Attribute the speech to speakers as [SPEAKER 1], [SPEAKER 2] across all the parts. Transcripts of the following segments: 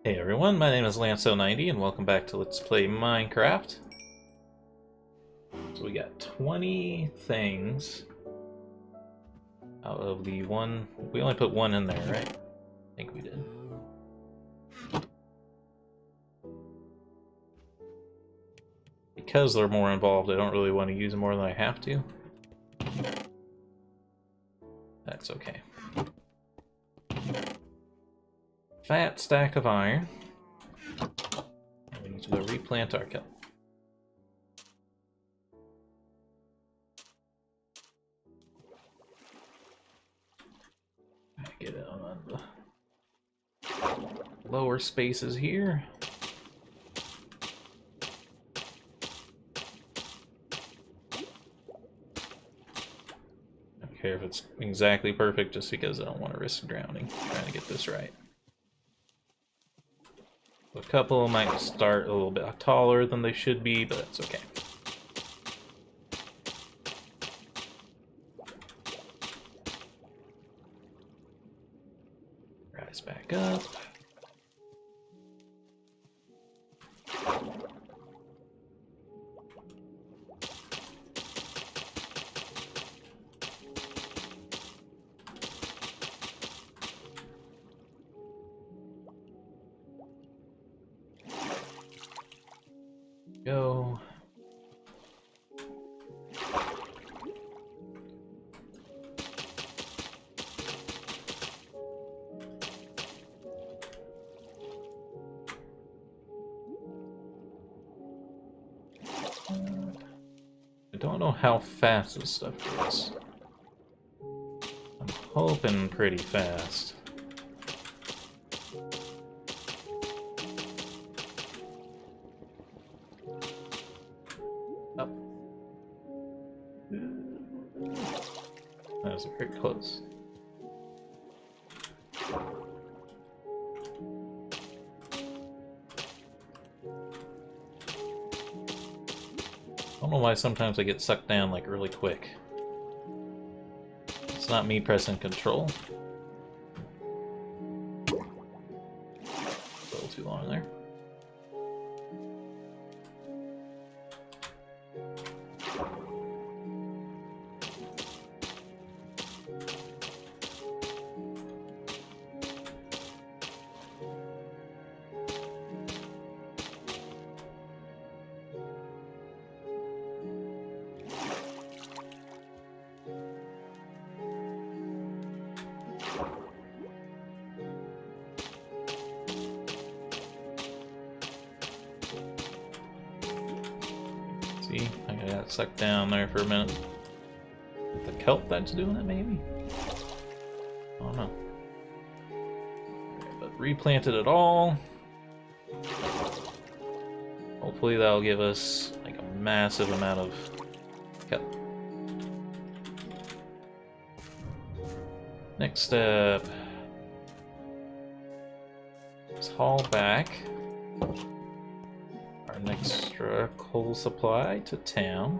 [SPEAKER 1] Hey everyone, my name is Lanso90 and welcome back to Let's Play Minecraft. So we got 20 things out of the one. We only put one in there, right? I think we did. Because they're more involved, I don't really want to use more than I have to. That's okay. Fat stack of iron. And we need to go replant our kelp. Get it on the lower spaces here. I don't care if it's exactly perfect just because I don't want to risk drowning trying to get this right. A couple might start a little bit taller than they should be, but that's okay. Rise back up. Go. I don't know how fast this stuff goes. I'm hoping pretty fast. Up. That was very close. I don't know why sometimes I get sucked down like really quick. It's not me pressing control. A little too long there. See, I got sucked down there for a minute. The kelp that's doing it, maybe? I don't know. But replanted it all. Hopefully that'll give us like a massive amount of kelp. Next step is haul back our extra coal supply to town.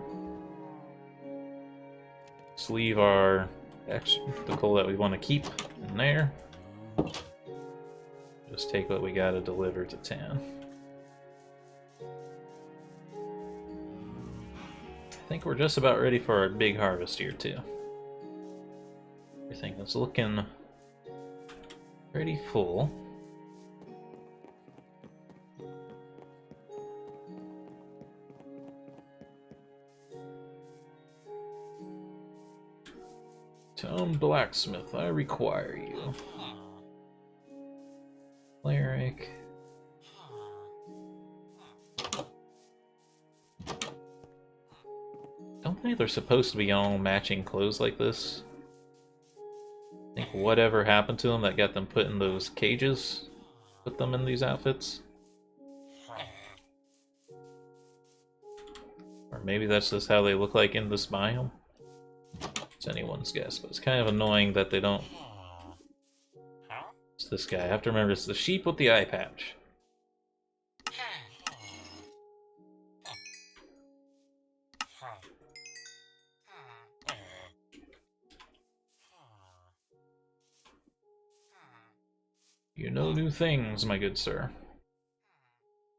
[SPEAKER 1] Just leave the coal that we want to keep in there. Just take what we gotta deliver to town. I think we're just about ready for our big harvest here too. Everything is looking pretty full. Tone blacksmith, I require you. Cleric. Don't think they're supposed to be all matching clothes like this. I think whatever happened to them that got them put in those cages put them in these outfits. Or maybe that's just how they look like in this biome. It's anyone's guess, but it's kind of annoying that they don't. It's this guy. I have to remember it's the sheep with the eye patch. You know new things, my good sir.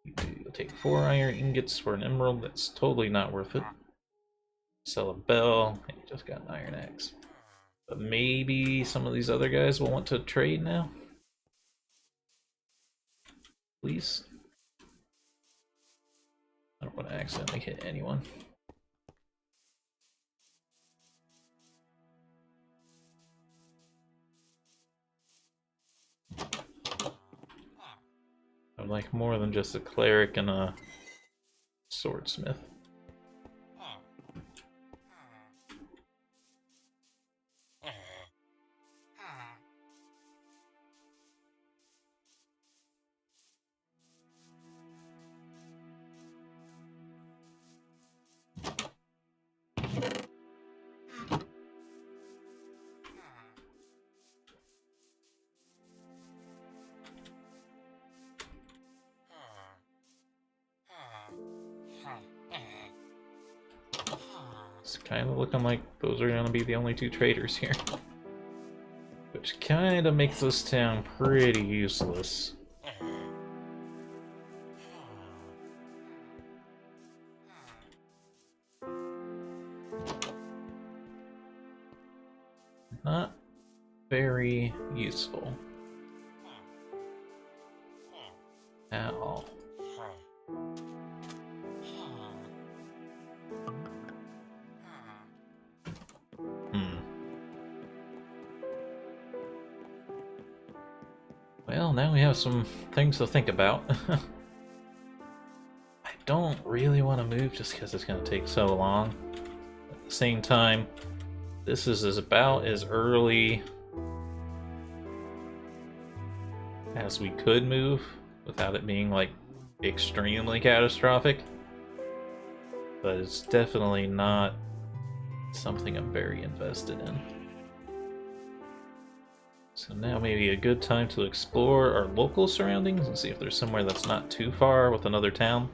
[SPEAKER 1] You'll take 4 iron ingots for an emerald. That's totally not worth it. Sell a bell. And you just got an iron axe. But maybe some of these other guys will want to trade now? Please? I don't want to accidentally hit anyone. I'm like more than just a cleric and a swordsmith. It's kind of looking like those are going to be the only 2 traders here. Which kind of makes this town pretty useless. Not very useful. At all. Well, now we have some things to think about. I don't really want to move just because it's going to take so long. At the same time, this is about as early as we could move without it being like extremely catastrophic. But it's definitely not something I'm very invested in. So now maybe a good time to explore our local surroundings and see if there's somewhere that's not too far with another town.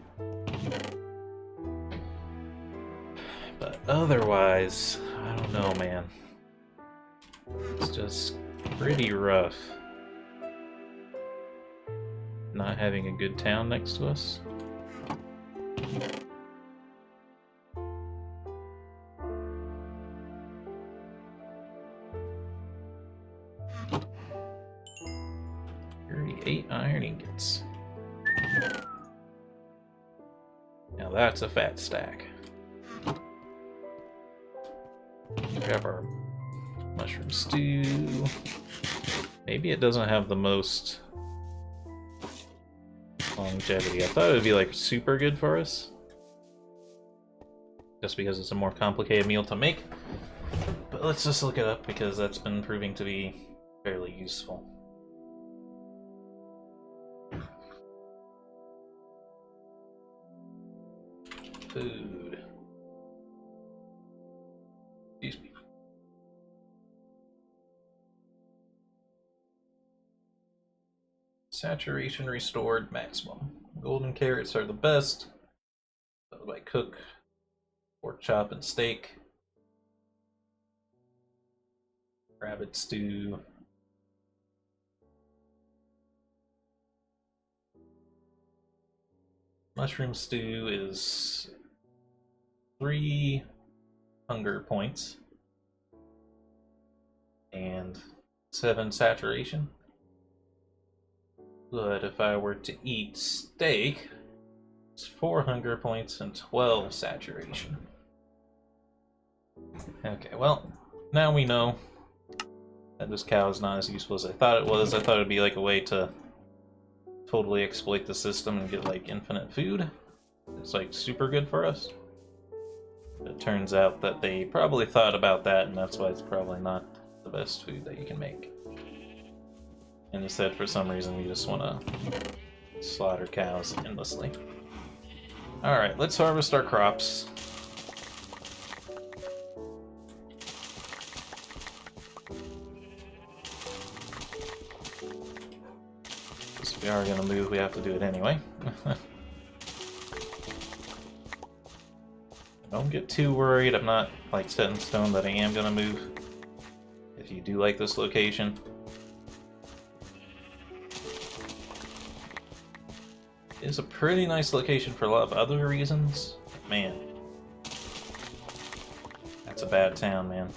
[SPEAKER 1] But otherwise, I don't know, man. It's just pretty rough not having a good town next to us. Iron ingots. Now that's a fat stack. Grab our mushroom stew. Maybe it doesn't have the most longevity. I thought it would be like super good for us, just because it's a more complicated meal to make. But let's just look it up because that's been proving to be fairly useful. Food. Excuse me. Saturation restored maximum. Golden carrots are the best. I cook pork chop and steak. Rabbit stew. Mushroom stew is 3 hunger points and 7 saturation. But if I were to eat steak, it's 4 hunger points and 12 saturation. Okay, well, now we know that this cow is not as useful as I thought it was. I thought it'd be like a way to totally exploit the system and get like infinite food. It's like super good for us. But it turns out that they probably thought about that, and that's why it's probably not the best food that you can make. And instead, for some reason, we just want to slaughter cows endlessly. Alright, let's harvest our crops. If we are going to move, we have to do it anyway. Don't get too worried. I'm not like set in stone that I am going to move. If you do like this location, It's a pretty nice location for a lot of other reasons. Man. That's a bad town, man.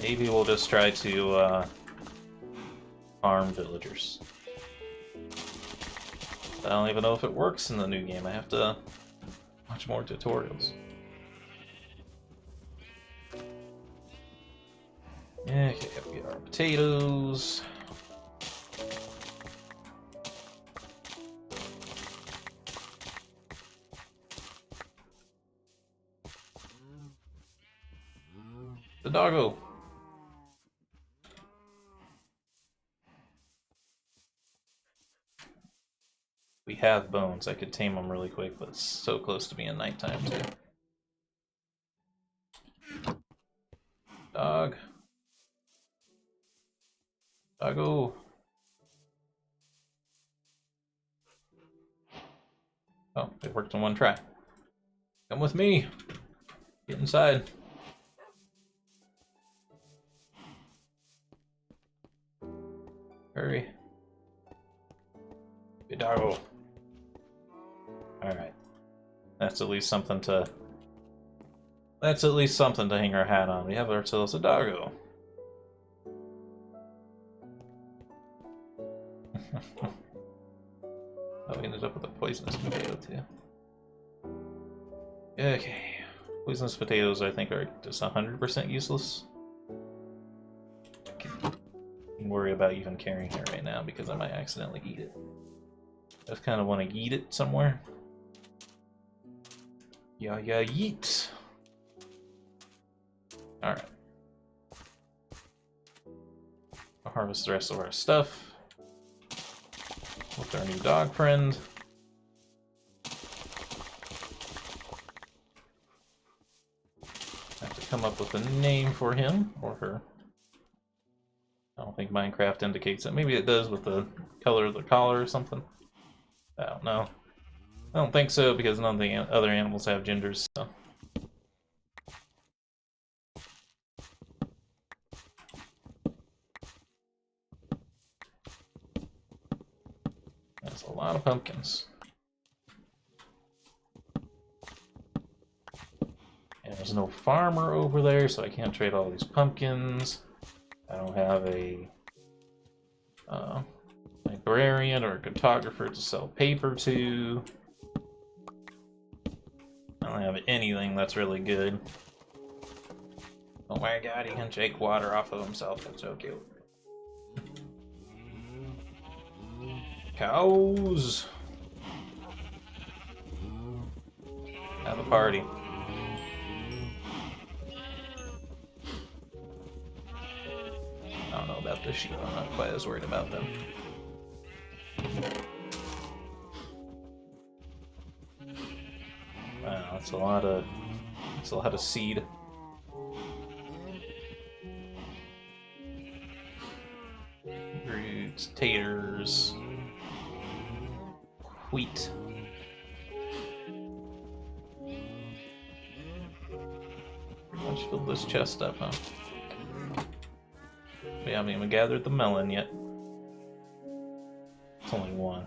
[SPEAKER 1] Maybe we'll just try to farm villagers. I don't even know if it works in the new game. I have to watch more tutorials. Yeah, okay, we got our potatoes. The doggo. We have bones. I could tame them really quick, but it's so close to being nighttime too. Dog. Doggo. Oh, it worked in one try. Come with me. Get inside. Hurry. Good doggo. Alright. That's at least something to... That's at least something to hang our hat on. We have ourselves a doggo. Oh, we ended up with a poisonous potato too. Okay. Poisonous potatoes, I think, are just 100% useless. Don't worry about even carrying it right now because I might accidentally eat it. I just kind of want to eat it somewhere. Yeah, yeet. Alright. I'll harvest the rest of our stuff with our new dog friend. Have to come up with a name for him or her. I don't think Minecraft indicates it. Maybe it does with the color of the collar or something. I don't know. I don't think so because none of the other animals have genders, so. That's a lot of pumpkins. And there's no farmer over there, so I can't trade all these pumpkins. I don't have a librarian or a cartographer to sell paper to. I don't have anything that's really good. Oh my god, he can shake water off of himself. That's so cute. Cows! Have a party. I don't know about the sheep. I'm not quite as worried about them. Wow, that's a lot of seed. Roots, taters, wheat. Pretty much filled this chest up, huh? We haven't even gathered the melon yet. It's only one.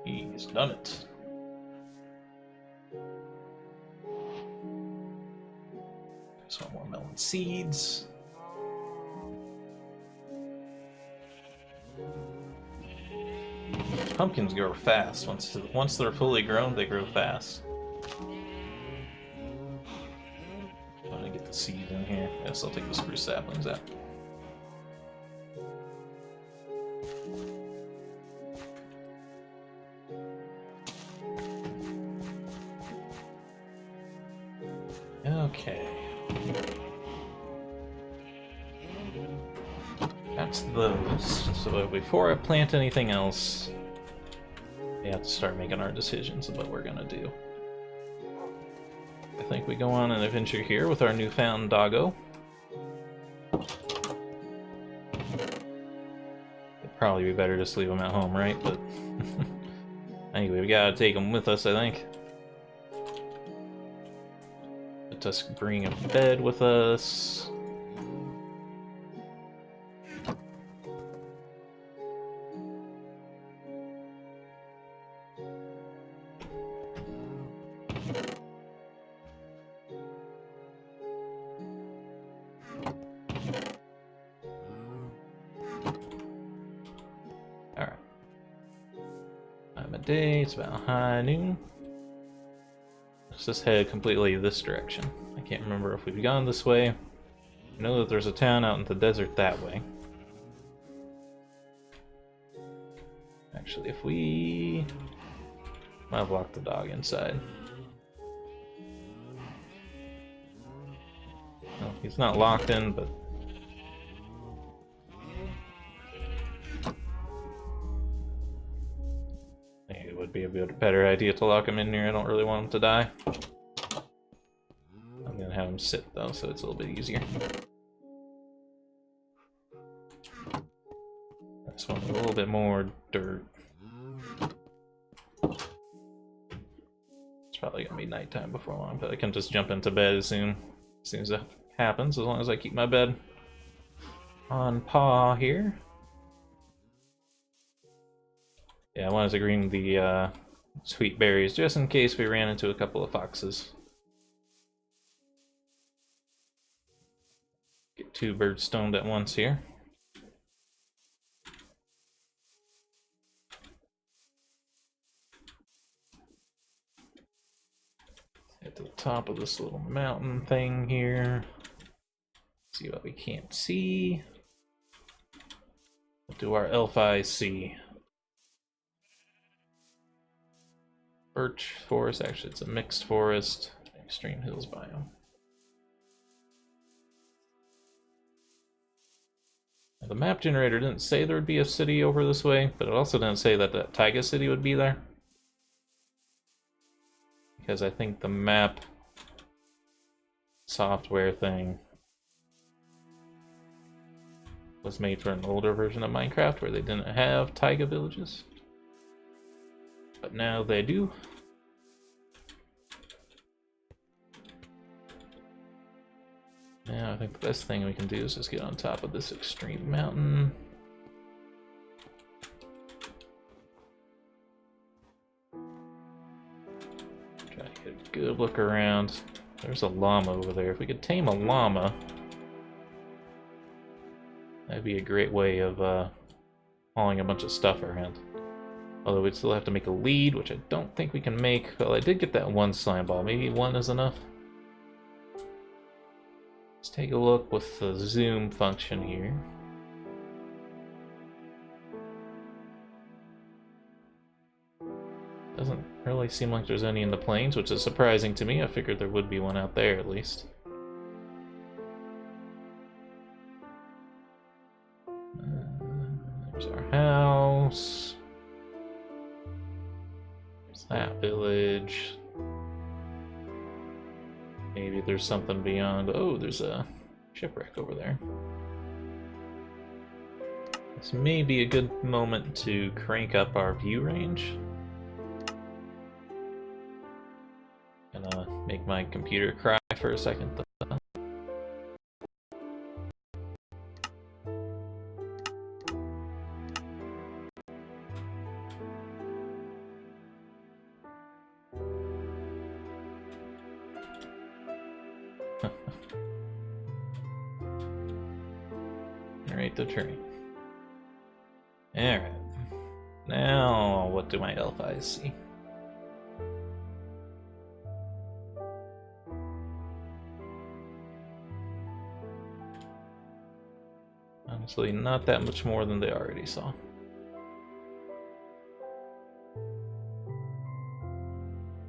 [SPEAKER 1] He's done it. There's one more melon seeds. Pumpkins grow fast. Once they're fully grown, they grow fast. Let me get the seed in here. Yes, I'll take the spruce saplings out. Okay. That's those. So before I plant anything else, we have to start making our decisions of what we're gonna do. I think we go on an adventure here with our newfound doggo. It'd probably be better just leave him at home, right? But anyway, we gotta take him with us, I think. Let us bring a bed with us. day. It's about high noon. Let's just head completely this direction. I can't remember if we've gone this way. I know that there's a town out in the desert that way. Actually, if we... Might have locked the dog inside. No, he's not locked in, but... I think it would be a better idea to lock him in here. I don't really want him to die. I'm gonna have him sit, though, so it's a little bit easier. This one's a little bit more dirt. It's probably gonna be nighttime before long, but I can just jump into bed as soon as that happens, as long as I keep my bed on paw here. Yeah, I wanted to green the sweet berries just in case we ran into a couple of foxes. Get 2 birds stoned at once here. At the top of this little mountain thing here. See what we can't see. What do our elf eyes see? Birch forest, actually it's a mixed forest. Extreme hills biome. Now, the map generator didn't say there would be a city over this way, but it also didn't say that the taiga city would be there. Because I think the map software thing was made for an older version of Minecraft where they didn't have taiga villages. But now they do. Now I think the best thing we can do is just get on top of this extreme mountain. Try to get a good look around. There's a llama over there. If we could tame a llama, that'd be a great way of hauling a bunch of stuff around. Although we'd still have to make a lead, which I don't think we can make. Well, I did get that 1 slime ball. Maybe 1 is enough. Let's take a look with the zoom function here. Doesn't really seem like there's any in the plains, which is surprising to me. I figured there would be one out there at least. There's our house. There's that village. Maybe there's something beyond. Oh, there's a shipwreck over there. This may be a good moment to crank up our view range. Gonna make my computer cry for a second though. Narrate the train. Alright. Now, what do my elf eyes see? Honestly, not that much more than they already saw.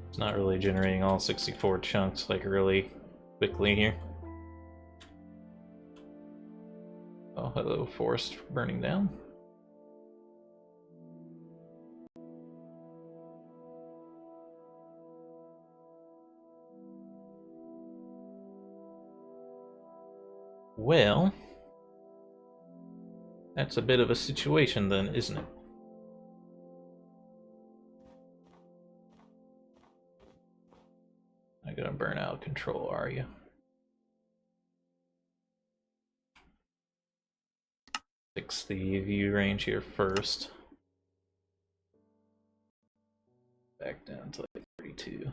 [SPEAKER 1] It's not really generating all 64 chunks like really quickly here. Oh, hello, forest burning down. Well, that's a bit of a situation then, isn't it? Not gonna burn out of control, are you? Fix the view range here first. Back down to like 32.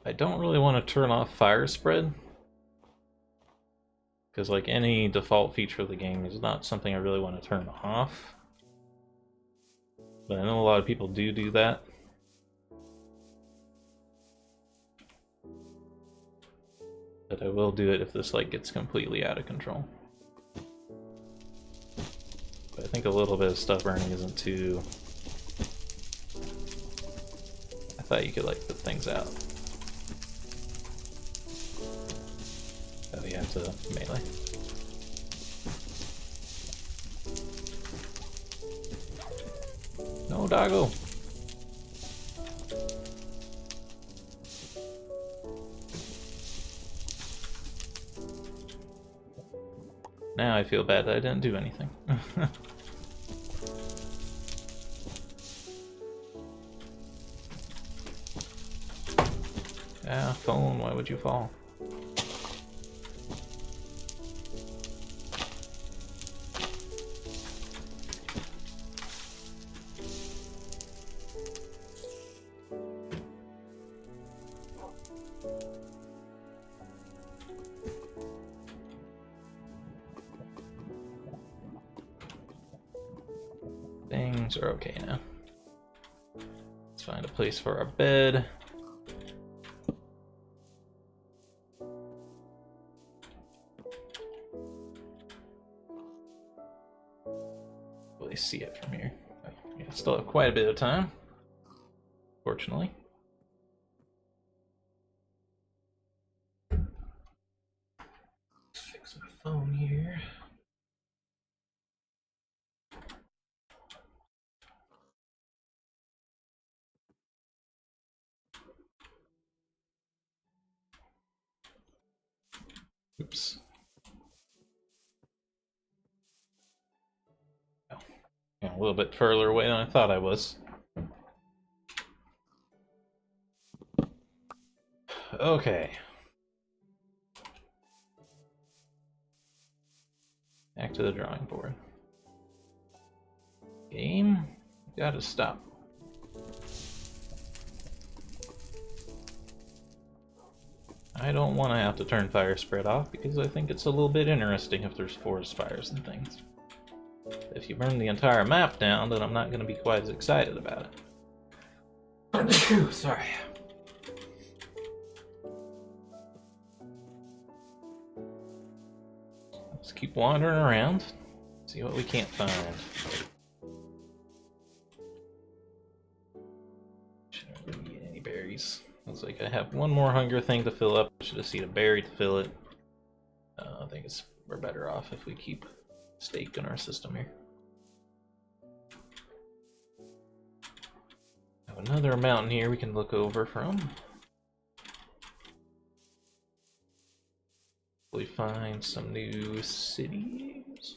[SPEAKER 1] I don't really want to turn off fire spread, because like any default feature of the game is not something I really want to turn off. But I know a lot of people do that. But I will do it if this like gets completely out of control. But I think a little bit of stuff burning isn't too... I thought you could like put things out. Oh, you have to melee. No, doggo! Now I feel bad that I didn't do anything. Ah, phone, why would you fall? Things are okay now. Let's find a place for our bed. Really see it from here. Oh, yeah, still have quite a bit of time, fortunately. Fix my phone here. Oops. Oh, yeah, a little bit further away than I thought I was. Okay. Back to the drawing board. Game, gotta stop. I don't want to have to turn fire spread off because I think it's a little bit interesting if there's forest fires and things. If you burn the entire map down, then I'm not going to be quite as excited about it. Sorry. Let's keep wandering around, see what we can't find. Shouldn't really eat any berries. Looks like I have one more hunger thing to fill up. Should have seen a berry to fill it. I think we're better off if we keep steak in our system here. Have another mountain here we can look over from. Hopefully find some new cities.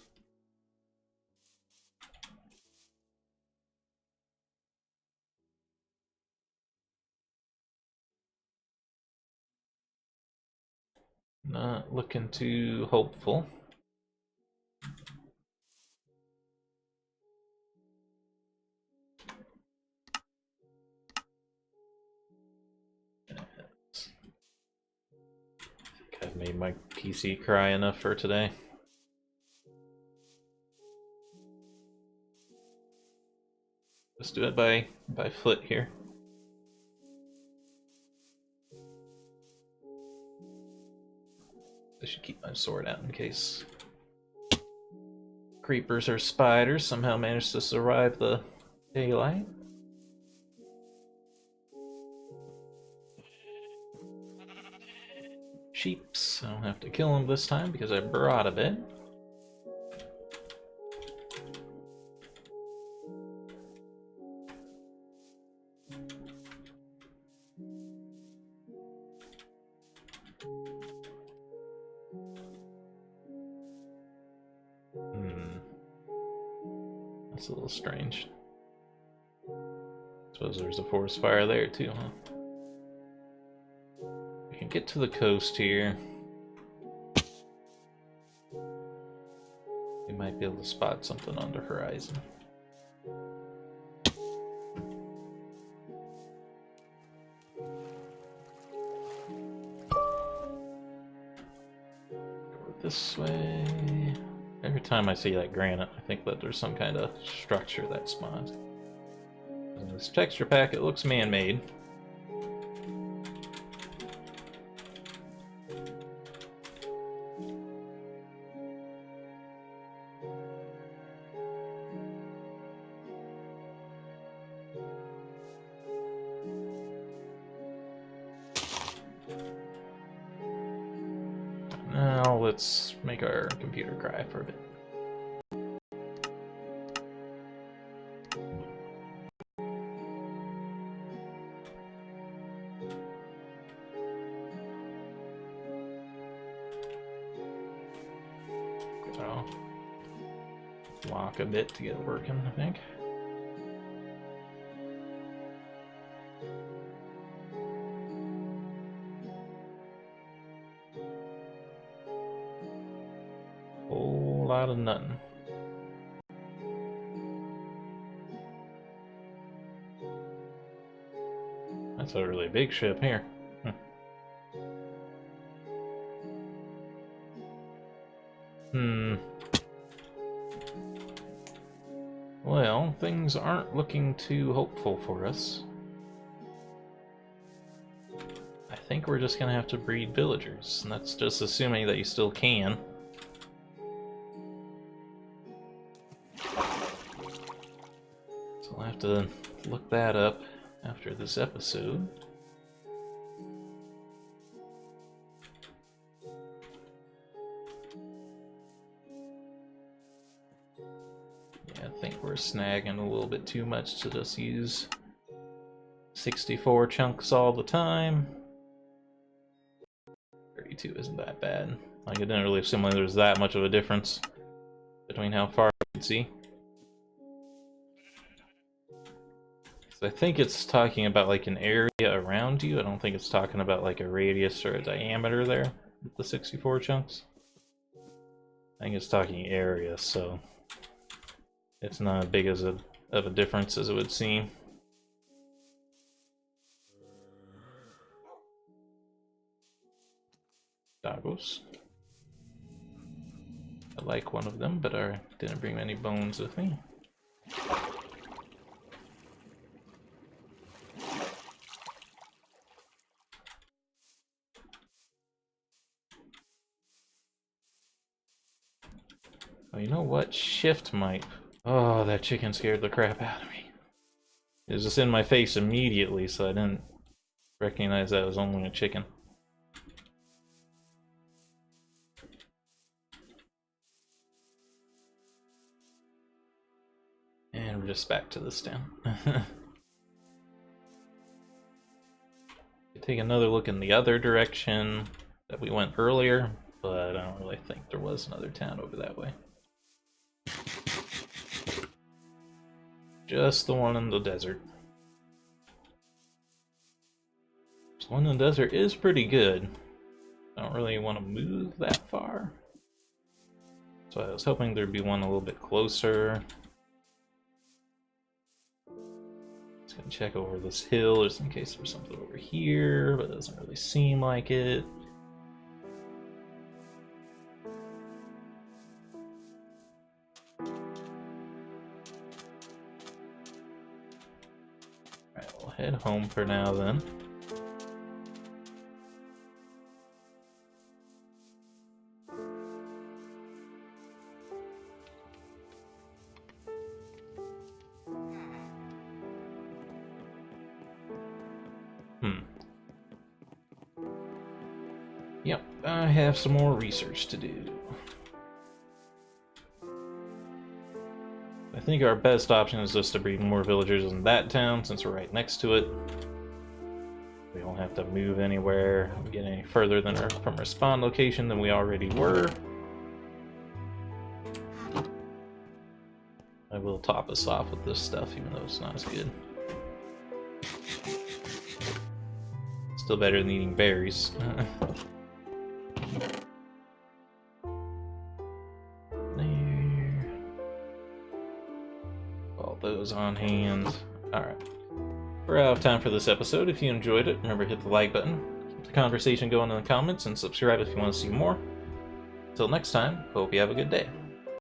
[SPEAKER 1] Not looking too hopeful. I think I've made my PC cry enough for today. Let's do it by foot here. I should keep my sword out in case creepers or spiders somehow manage to survive the daylight. Sheeps. I don't have to kill them this time because I brought a bit. That's a little strange. Suppose there's a forest fire there too, huh? We can get to the coast here. We might be able to spot something on the horizon. this way. Every time I see that granite, I think that there's some kind of structure that spawns. In this texture pack, it looks man-made. Now let's make our computer cry for a bit. So, lock a bit to get it working, I think. Whole lot of nothing. That's a really big ship here. Well, things aren't looking too hopeful for us. I think we're just gonna have to breed villagers, and that's just assuming that you still can. So I'll have to look that up after this episode. Yeah, I think we're snagging a little bit too much to just use 64 chunks all the time. 32 isn't that bad. Like, I didn't really assume there was that much of a difference between how far you can see. So I think it's talking about like an area around you. I don't think it's talking about like a radius or a diameter there with the 64 chunks. I think it's talking area, so it's not as big as of a difference as it would seem. Doggos. I like one of them, but I didn't bring any bones with me. Oh, you know what? Shift might... Oh, that chicken scared the crap out of me. It was just in my face immediately, so I didn't recognize that was only a chicken. And we're just back to this town. Take another look in the other direction that we went earlier, but I don't really think there was another town over that way. Just the one in the desert. This one in the desert is pretty good. I don't really want to move that far. So I was hoping there'd be one a little bit closer. Just gonna check over this hill just in case there's something over here, but it doesn't really seem like it. Alright, we'll head home for now then. Yep, I have some more research to do. I think our best option is just to breed more villagers in that town since we're right next to it. We don't have to move anywhere, get any further than from our spawn location than we already were. I will top us off with this stuff even though it's not as good. Still better than eating berries. There. All those on hand. Alright. We're out of time for this episode. If you enjoyed it, remember to hit the like button, keep the conversation going in the comments, and subscribe if you want to see more. Until next time, hope you have a good day.